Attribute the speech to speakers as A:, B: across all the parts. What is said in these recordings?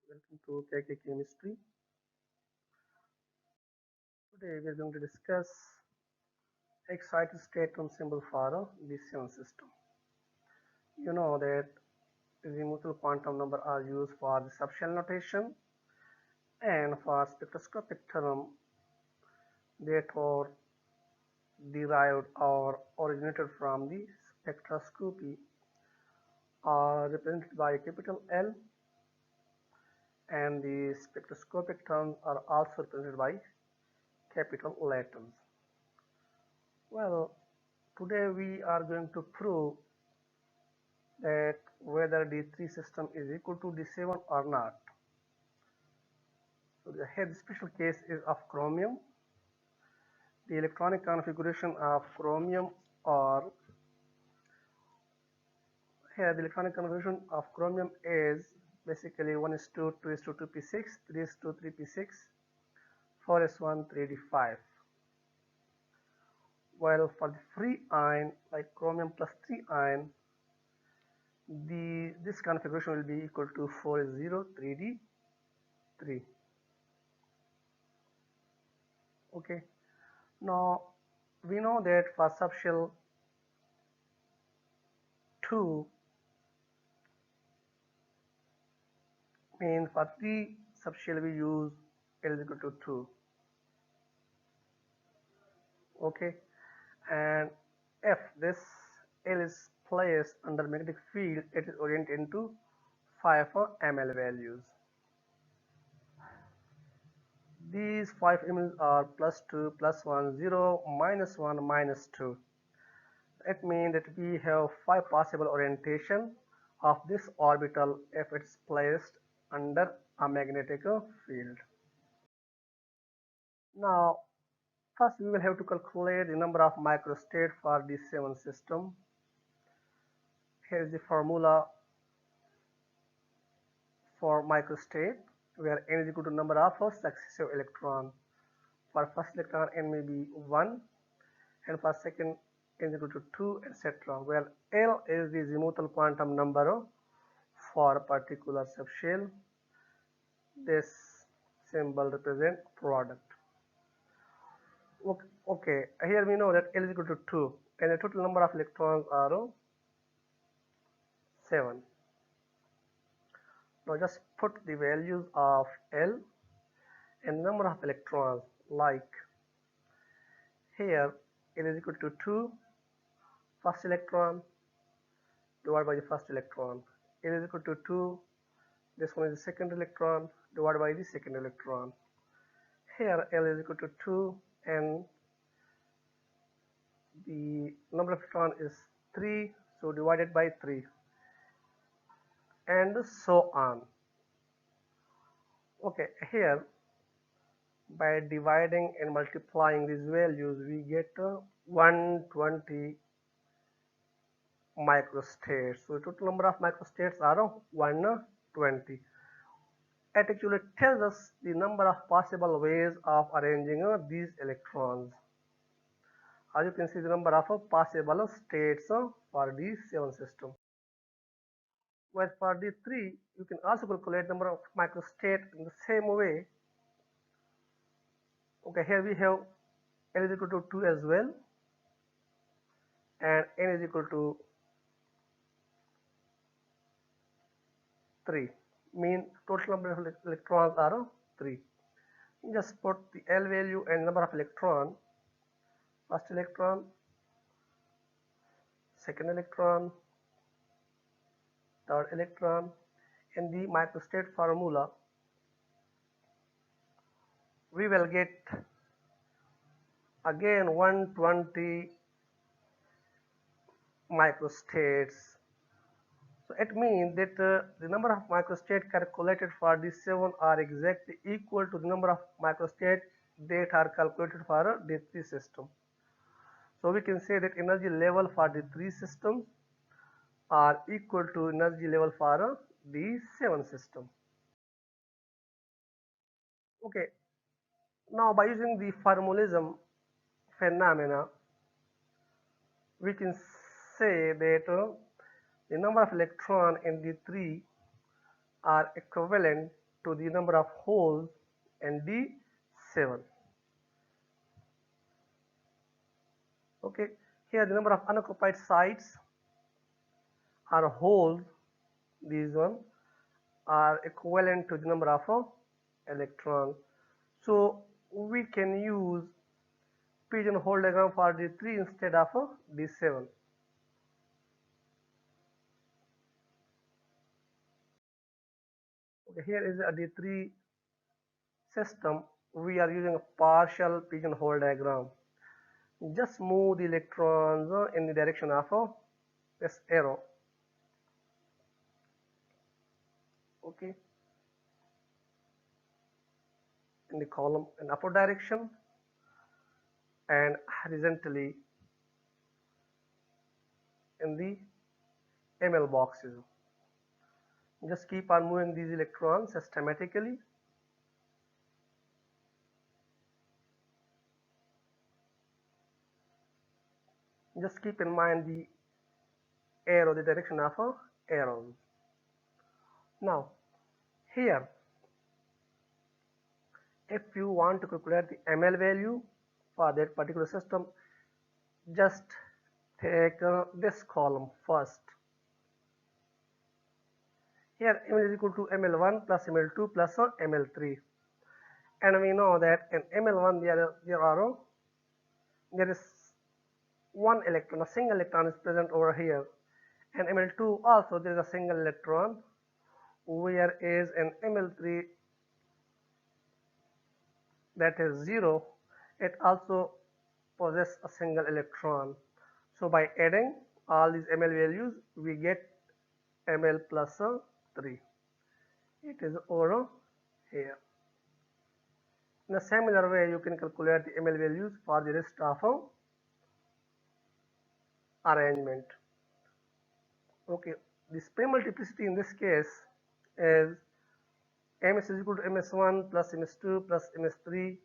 A: Welcome to KK Chemistry. Today we are going to discuss excited statement symbol for a d7 system. You know that azimuthal quantum number are used for the subshell notation and for spectroscopic term that are derived or originated from the spectroscopy are represented by a capital L, and the spectroscopic terms are also represented by capital letters. Well, today we are going to prove that whether D3 system is equal to D7 or not. So here the special case is of chromium. The electronic configuration of chromium, or here the electronic configuration of chromium is basically 1:2, 2:2, 2p6, 3:2, 3p6, 4s1, 3d5. While for the free ion, like chromium plus 3 ion, this configuration will be equal to 4s0, 3d3. Okay, now we know that for subshell 2 means for 3 subshell we use L is equal to 2. Okay, and if this L is placed under magnetic field, it is oriented into 5 ml values. These 5 ml are +2, +1, 0, -1, -2. It means that we have 5 possible orientation of this orbital if it's placed under a magnetic field. Now, first we will have to calculate the number of microstate for D7 system. Here is the formula for microstate, where n is equal to number of successive electron. For first electron, n may be 1, and for second, n is equal to 2, etc. Where L is the azimuthal quantum number for a particular subshell. This symbol represents product. Okay, here we know that L is equal to 2, and the total number of electrons are 7. Now just put the values of L and number of electrons, like here L is equal to 2, first electron divided by the first electron. L is equal to 2, this one is the second electron divided by the second electron. Here L is equal to 2 and the number of electron is 3, so divided by 3, and so on. Okay, here by dividing and multiplying these values we get 120 microstates. So total number of microstates are 120. It actually tells us the number of possible ways of arranging these electrons. As you can see, the number of possible states for D7 system. Whereas for D3, you can also calculate number of microstate in the same way. Okay, here we have L is equal to 2 as well, and N is equal to 3. Mean total number of electrons are 3. Just put the L value and number of electron. First electron, second electron, third electron. In the microstate formula, we will get again 120 microstates. So it means that the number of microstates calculated for D7 are exactly equal to the number of microstates that are calculated for a D3 system. So we can say that energy level for D3 systems are equal to energy level for a D7 system. Okay, now by using the formalism phenomena, we can say that the number of electrons in D3 are equivalent to the number of holes in D7. Okay, here the number of unoccupied sites or holes, these one, are equivalent to the number of electrons. So we can use pigeonhole diagram for D3 instead of D7. Okay, here is a D3 system. We are using a partial pigeonhole diagram. Just move the electrons in the direction of this arrow. Okay, in the column in upward direction and horizontally in the ML boxes. Just keep on moving these electrons systematically. Just keep in mind the arrow, the direction of arrows. Now, here, if you want to calculate the ML value for that particular system, just take this column first. Here, ML is equal to ML1 plus ML2 plus ML3. And we know that in ML1 there is one electron, a single electron is present over here. And ML2 also there is a single electron, whereas in ML3 that is 0, it also possesses a single electron. So by adding all these ML values, we get ML plus 3. It is over here. In a similar way, you can calculate the ML values for the rest of arrangement. Okay, the spin multiplicity in this case is ms is equal to ms1 plus ms2 plus ms3.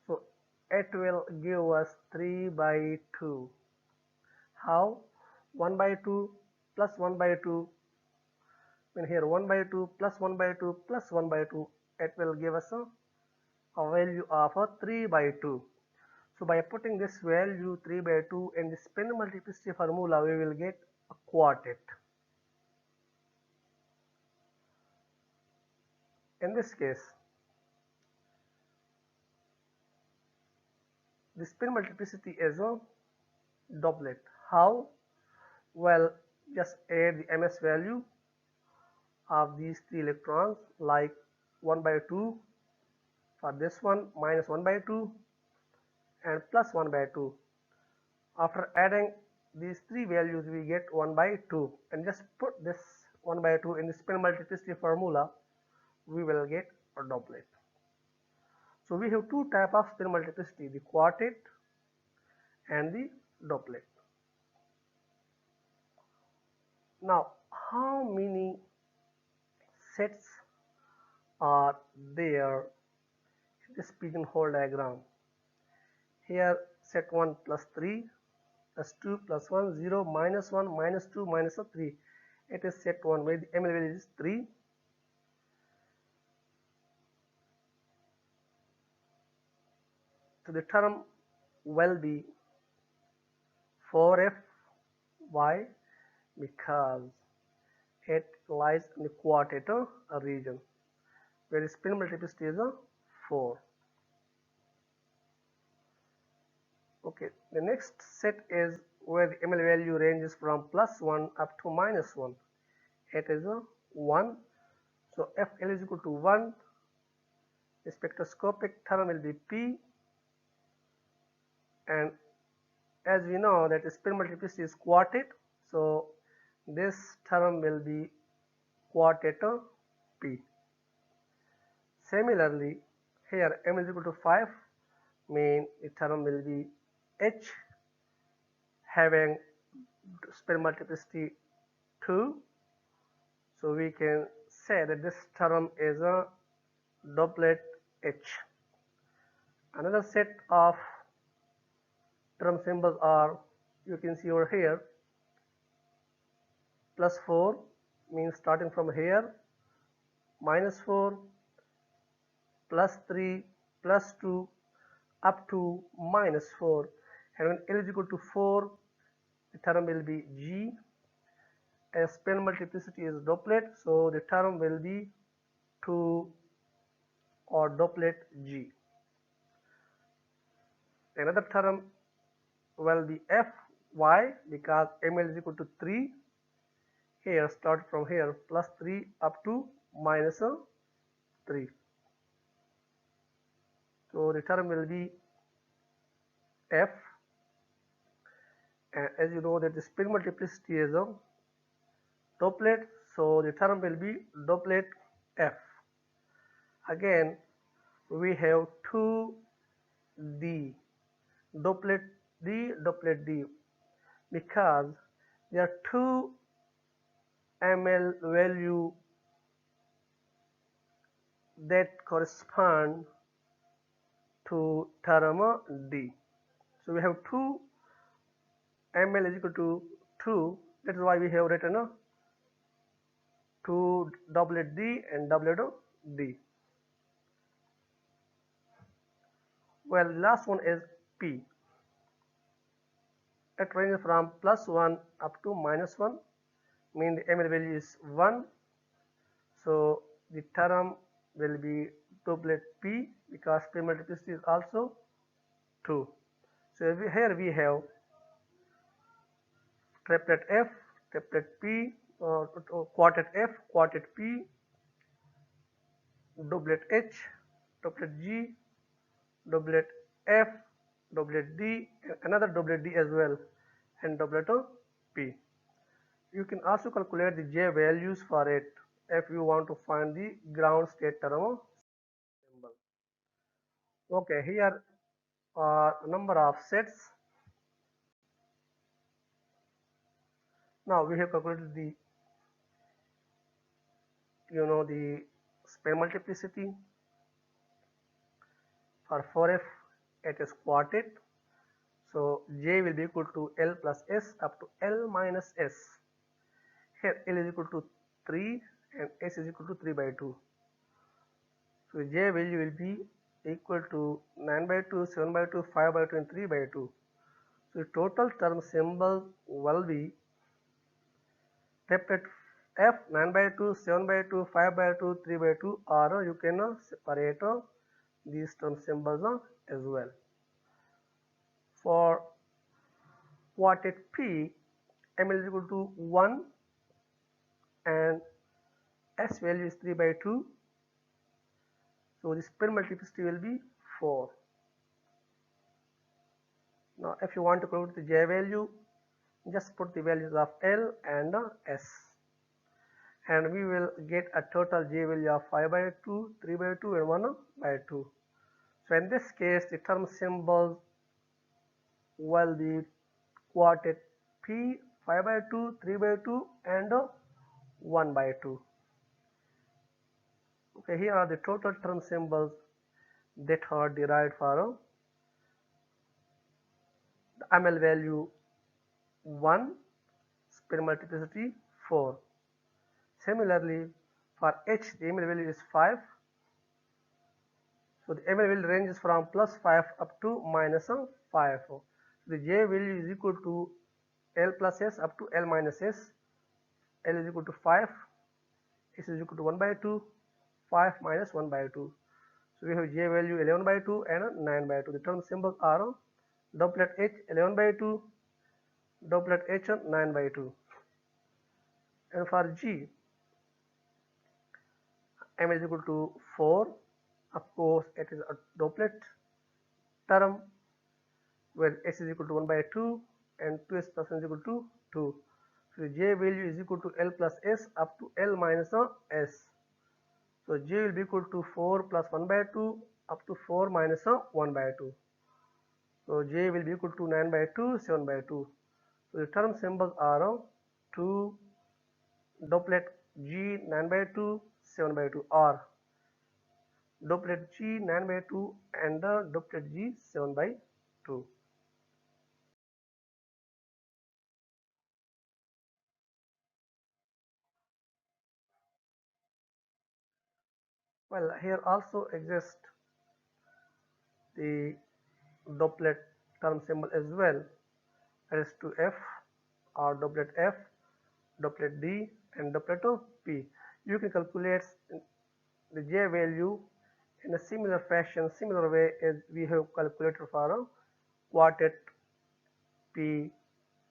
A: So it will give us 3 by 2. How? 1 by 2 plus 1 by 2. When here 1 by 2 plus 1 by 2 plus 1 by 2, it will give us a value of 3 by 2. So by putting this value 3 by 2 in the spin multiplicity formula, we will get a quartet. In this case, the spin multiplicity is a doublet. How? Well, just add the ms value of these 3 electrons, like 1 by 2 for this one, minus 1 by 2 and plus 1 by 2. After adding these 3 values, we get 1 by 2, and just put this 1 by 2 in the spin multiplicity formula, we will get a doublet. So we have 2 types of spin multiplicity, the quartet and the doublet. Now, how many sets are there in this pigeonhole diagram? Here set 1 plus 3 plus 2 plus 1, 0, minus 1, minus 2, minus 3. It is set 1 where the ML value is 3. So the term will be 4f. Why? Because it lies in the quartet region where the spin multiplicity is 4. Okay, the next set is where the ML value ranges from plus 1 up to minus 1. It is 1. So if L is equal to 1, the spectroscopic term will be P, and as we know that the spin multiplicity is quartet, so this term will be quartet P. Similarly, here M is equal to 5, mean the term will be H, having spin multiplicity 2. So we can say that this term is a doublet H. Another set of term symbols are, you can see over here, plus 4 means starting from here -4 plus 3 plus 2 up to -4, and when L is equal to 4, the term will be G. As spin multiplicity is doplet, so the term will be 2 or doplet G. Another term will be F. Why? Because ml is equal to 3. Here, start from here, plus 3 up to minus 3. So the term will be F. And as you know that the spin multiplicity is a doplet, so the term will be doplet F. Again, we have 2D, doplet D, because there are 2 ml value that correspond to term D. So we have 2 ml is equal to 2. That is why we have written 2 doublet D and doublet D. Well, last one is P. It ranges from +1 up to -1. Mean the ml value is 1. So the term will be doublet P because P multiplicity is also 2. So here we have triplet F, triplet P, quartet F, quartet P, doublet H, doublet G, doublet F, doublet D, another doublet D as well, and doublet P. You can also calculate the J values for it if you want to find the ground state term symbol. Okay, here are number of sets. Now we have calculated the the spin multiplicity for 4F. It is quartet. So J will be equal to L plus S up to L minus S. Here L is equal to 3 and S is equal to 3 by 2. So J value will be equal to 9 by 2, 7 by 2, 5 by 2 and 3 by 2. So the total term symbol will be triplet F, 9 by 2, 7 by 2, 5 by 2, 3 by 2, or you can separate these term symbols as well. For quartet P, ml is equal to 1 and S value is 3 by 2. So the spin multiplicity will be 4. Now if you want to calculate the J value, just put the values of L and S. And we will get a total J value of 5 by 2, 3 by 2 and 1 by 2. So in this case, the term symbols will be quartet P, 5 by 2, 3 by 2 and 1 by 2. Okay, here are the total term symbols that are derived for the ml value 1, spin multiplicity 4. Similarly, for H, the ml value is 5. So the ml value ranges from +5 up to -5. So the J value is equal to L plus S up to L minus S. L is equal to 5. S is equal to 1 by 2. 5 minus 1 by 2. So we have J value 11 by 2 and 9 by 2. The term symbols are doublet H 11 by 2, doublet H 9 by 2. And for G, M is equal to 4. Of course, it is a doublet term where S is equal to 1 by 2 and 2S plus 1 is equal to 2. So the J value is equal to L plus S up to L minus S. So J will be equal to 4 plus 1 by 2 up to 4 minus 1 by 2. So J will be equal to 9 by 2, 7 by 2. So the term symbols are 2 doublet G 9 by 2, 7 by 2, or doublet G 9 by 2 and the doublet G 7 by 2. Well, here also exists the doublet term symbol as well. That is to F or doublet F, doublet D, and doublet of P. You can calculate the J value in a similar fashion, similar way as we have calculated for a quartet P,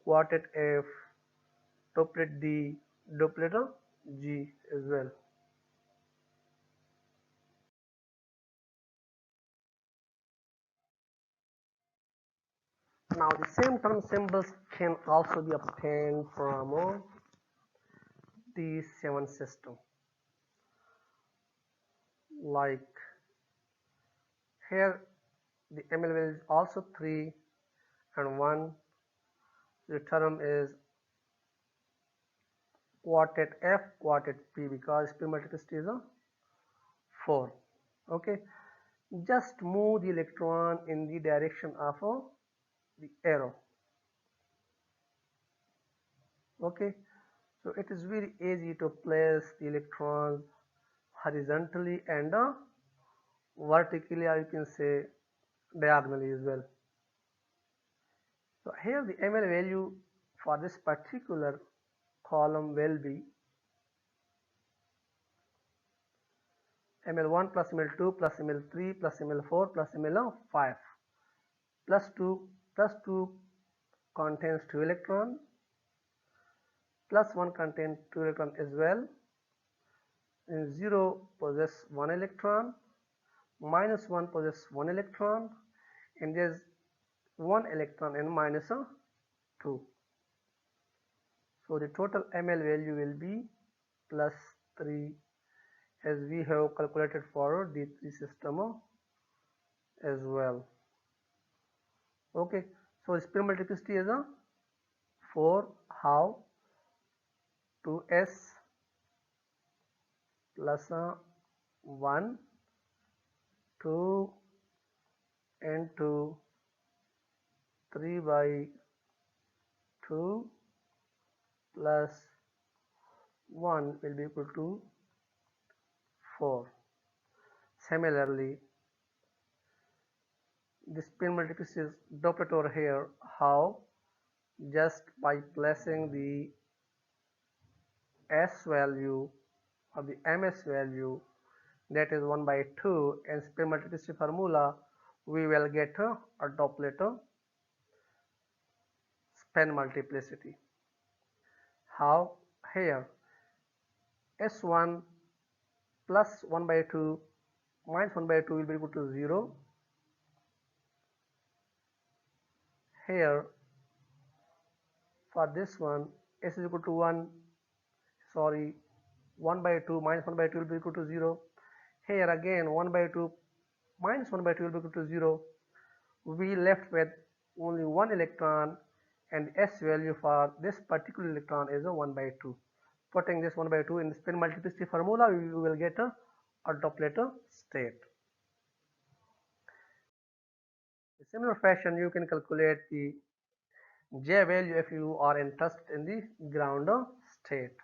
A: quartet F, doublet D, doublet of G as well. Now the same term symbols can also be obtained from a d7-System. Like here the ML value is also 3 and 1. The term is quartet F, quartet P because spin multiplicity is a 4. Okay, just move the electron in the direction of the arrow. Okay, so it is very easy to place the electrons horizontally and vertically, or you can say diagonally as well. So here the ML value for this particular column will be ml1 plus ml2 plus ml3 plus ml4 plus ml5 plus 2 contains 2 electrons, plus 1 contains 2 electrons as well, and 0 possesses 1 electron, minus 1 possesses 1 electron, and there is 1 electron and minus 2. So the total ml value will be plus 3 as we have calculated for d3-System as well. Okay, so spin multiplicity is a 4. How? 2s plus 1, 2 and 2, 3 by 2 plus 1 will be equal to 4. Similarly, the spin multiplicity is doublet over here. How? Just by placing the s value or the ms value, that is 1 by 2, and spin multiplicity formula, we will get a doublet spin multiplicity. How? Here s1 plus 1 by 2 minus 1 by 2 will be equal to 0. Here for this one s is equal to 1, sorry, 1 by 2 minus 1 by 2 will be equal to 0. Here again 1 by 2 minus 1 by 2 will be equal to 0. We left with only 1 electron, and s value for this particular electron is a 1 by 2. Putting this 1 by 2 in the spin multiplicity formula, we will get a doublet state. In similar fashion, you can calculate the J value if you are interested in the ground state.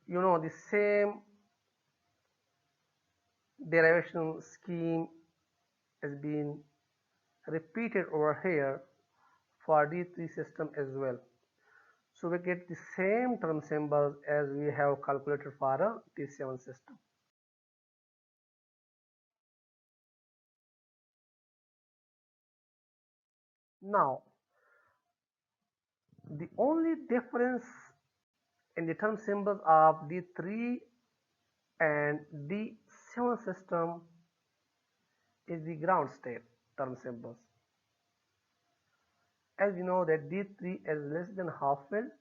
A: You know, the same derivation scheme has been repeated over here for d3-System as well. So we get the same term symbols as we have calculated for a d7-System. Now, the only difference in the term symbols of d3 and d7-System is the ground state term symbols. As you know that d3 is less than half filled,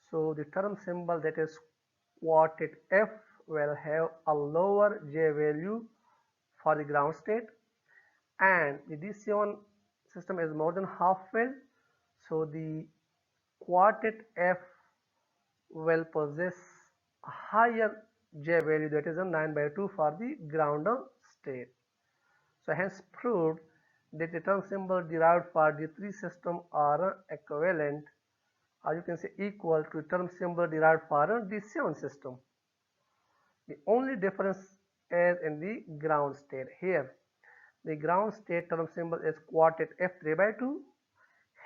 A: so the term symbol that is quartet F will have a lower J value for the ground state, and the d7-System is more than half filled, so the quartet F will possess a higher J value, that is a 9 by 2 for the ground state. So hence proved that the term symbol derived for d3-System are equivalent, or you can say equal to term symbol derived for d7-System. The only difference is in the ground state. Here the ground state term symbol is quartet F3 by 2.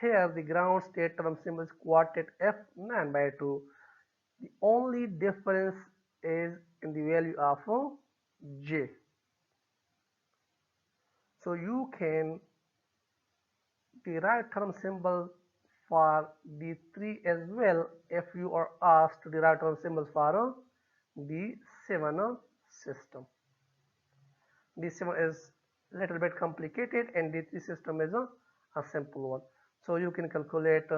A: Here the ground state term symbol is quartet F9 by 2. The only difference is in the value of J. So you can derive term symbol for D3 as well if you are asked to derive term symbols for D7 system. D7 is a little bit complicated and D3 system is a simple one. So you can calculate,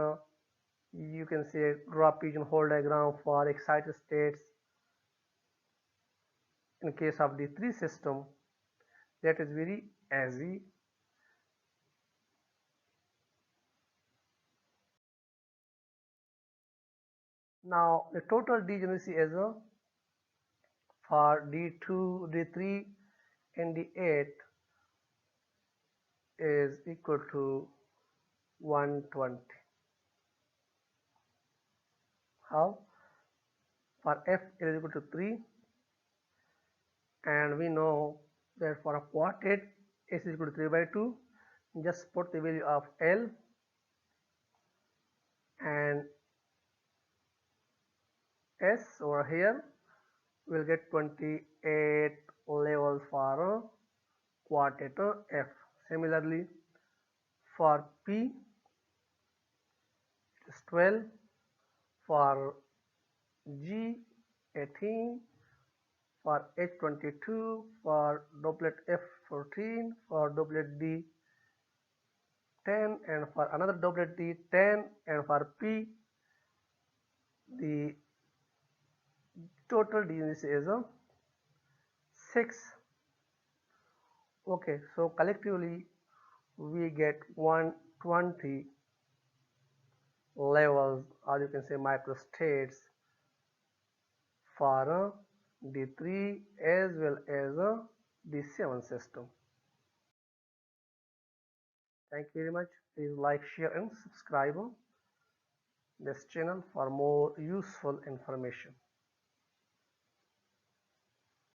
A: you can say draw pigeonhole diagram for excited states in case of D3 system. That is very easy. Now the total degeneracy is for D2, D3 and D8 is equal to 120. How? For F is equal to 3, and we know that for a quartet S is equal to 3 by 2. Just put the value of L and S over here. We'll get 28 levels for a quartet F. Similarly, for P it is 12, for G 18, for H 22, for doublet F 14, for doublet D 10, and for another doublet D 10, and for P the total degeneracy is 6. Okay, so collectively we get 120 levels, or you can say microstates, for D3 as well as D7 system. Thank you very much. Please like, share and subscribe this channel for more useful information.